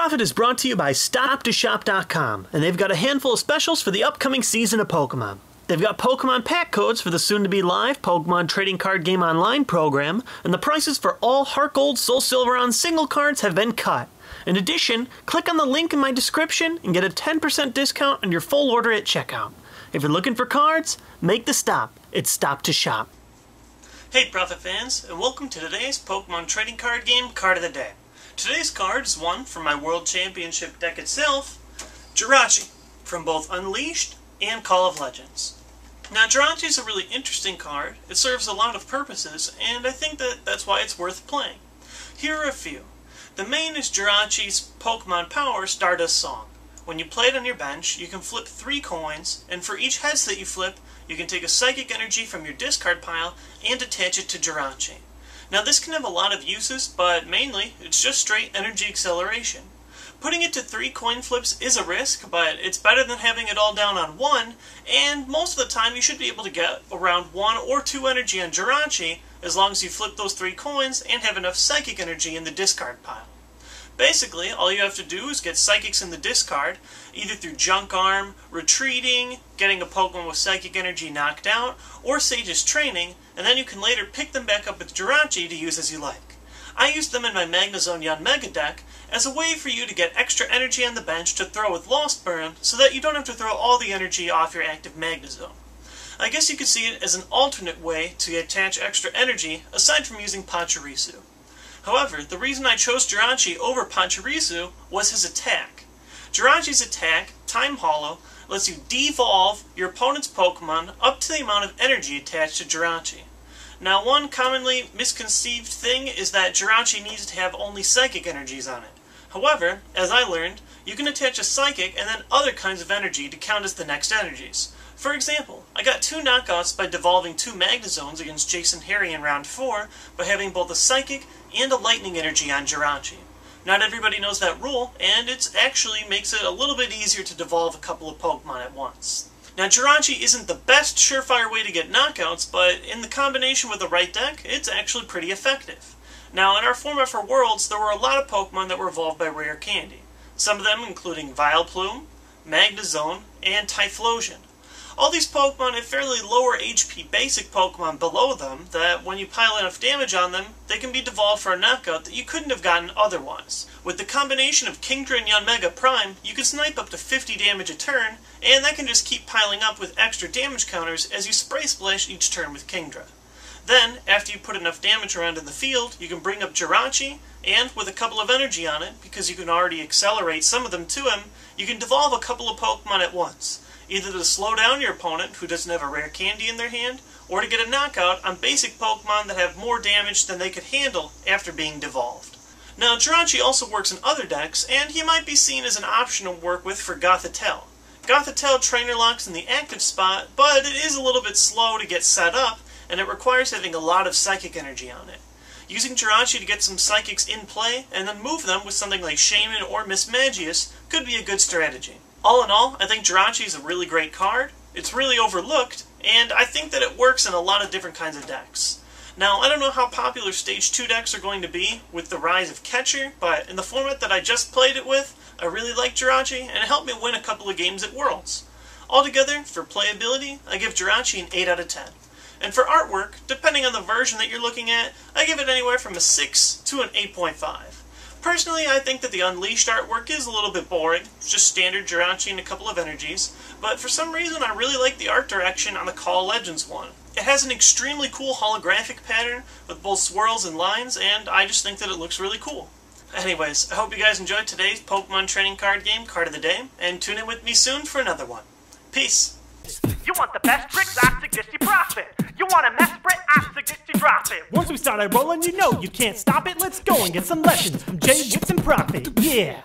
Profit is brought to you by StopToShop.com, and they've got a handful of specials for the upcoming season of Pokemon. They've got Pokemon pack codes for the soon-to-be live Pokemon Trading Card Game Online program, and the prices for all Heart Gold, Soul Silver on single cards have been cut. In addition, click on the link in my description and get a 10% discount on your full order at checkout. If you're looking for cards, make the stop. It's Stop to Shop. Hey Profit fans, and welcome to today's Pokemon Trading Card Game Card of the Day. Today's card is one from my World Championship deck itself, Jirachi, from both Unleashed and Call of Legends. Now Jirachi is a really interesting card. It serves a lot of purposes, and I think that's why it's worth playing. Here are a few. The main is Jirachi's Pokemon Power Stardust Song. When you play it on your bench, you can flip 3 coins, and for each heads that you flip, you can take a Psychic Energy from your discard pile and attach it to Jirachi. Now this can have a lot of uses, but mainly, it's just straight energy acceleration. Putting it to 3 coin flips is a risk, but it's better than having it all down on 1, and most of the time you should be able to get around 1 or 2 energy on Jirachi, as long as you flip those 3 coins and have enough Psychic Energy in the discard pile. Basically, all you have to do is get Psychics in the discard, either through Junk Arm, retreating, getting a Pokemon with Psychic Energy knocked out, or Sage's Training, and then you can later pick them back up with Jirachi to use as you like. I used them in my Magnezone Yanmega deck as a way for you to get extra energy on the bench to throw with Lost Burn, so that you don't have to throw all the energy off your active Magnezone. I guess you could see it as an alternate way to attach extra energy, aside from using Pachirisu. However, the reason I chose Jirachi over Pachirisu was his attack. Jirachi's attack, Time Hollow, lets you devolve your opponent's Pokemon up to the amount of energy attached to Jirachi. Now, one commonly misconceived thing is that Jirachi needs to have only Psychic Energies on it. However, as I learned, you can attach a Psychic and then other kinds of energy to count as the next energies. For example, I got 2 knockouts by devolving 2 Magnezones against Jason Harry in round 4 by having both a Psychic and a Lightning Energy on Jirachi. Not everybody knows that rule, and it actually makes it a little bit easier to devolve a couple of Pokemon at once. Now Jirachi isn't the best surefire way to get knockouts, but in the combination with the right deck, it's actually pretty effective. Now in our format for Worlds, there were a lot of Pokemon that were evolved by Rare Candy. Some of them including Vileplume, Magnezone, and Typhlosion. All these Pokemon have fairly lower HP basic Pokemon below them that when you pile enough damage on them, they can be devolved for a knockout that you couldn't have gotten otherwise. With the combination of Kingdra and Yanmega Prime, you can snipe up to 50 damage a turn, and that can just keep piling up with extra damage counters as you Spray Splash each turn with Kingdra. Then, after you put enough damage around in the field, you can bring up Jirachi, and with a couple of energy on it, because you can already accelerate some of them to him, you can devolve a couple of Pokemon at once. Either to slow down your opponent, who doesn't have a Rare Candy in their hand, or to get a knockout on basic Pokemon that have more damage than they could handle after being devolved. Now, Jirachi also works in other decks, and he might be seen as an option to work with for Gothitelle. Gothitelle trainer locks in the active spot, but it is a little bit slow to get set up, and it requires having a lot of Psychic Energy on it. Using Jirachi to get some Psychics in play, and then move them with something like Shaman or Mismagius could be a good strategy. All in all, I think Jirachi is a really great card, it's really overlooked, and I think that it works in a lot of different kinds of decks. Now, I don't know how popular Stage 2 decks are going to be with the rise of Catcher, but in the format that I just played it with, I really like Jirachi, and it helped me win a couple of games at Worlds. Altogether, for playability, I give Jirachi an 8 out of 10. And for artwork, depending on the version that you're looking at, I give it anywhere from a 6 to an 8.5. Personally, I think that the Unleashed artwork is a little bit boring. It's just standard Jirachi and a couple of energies. But for some reason, I really like the art direction on the Call of Legends one. It has an extremely cool holographic pattern with both swirls and lines, and I just think that it looks really cool. Anyways, I hope you guys enjoyed today's Pokemon Trading Card Game Card of the Day, and tune in with me soon for another one. Peace! You want the best tricks? I suggest you profit. You want a mess spread? I suggest you drop it. Once we started rolling, you know you can't stop it. Let's go and get some lessons from JWittz and Profit. Yeah.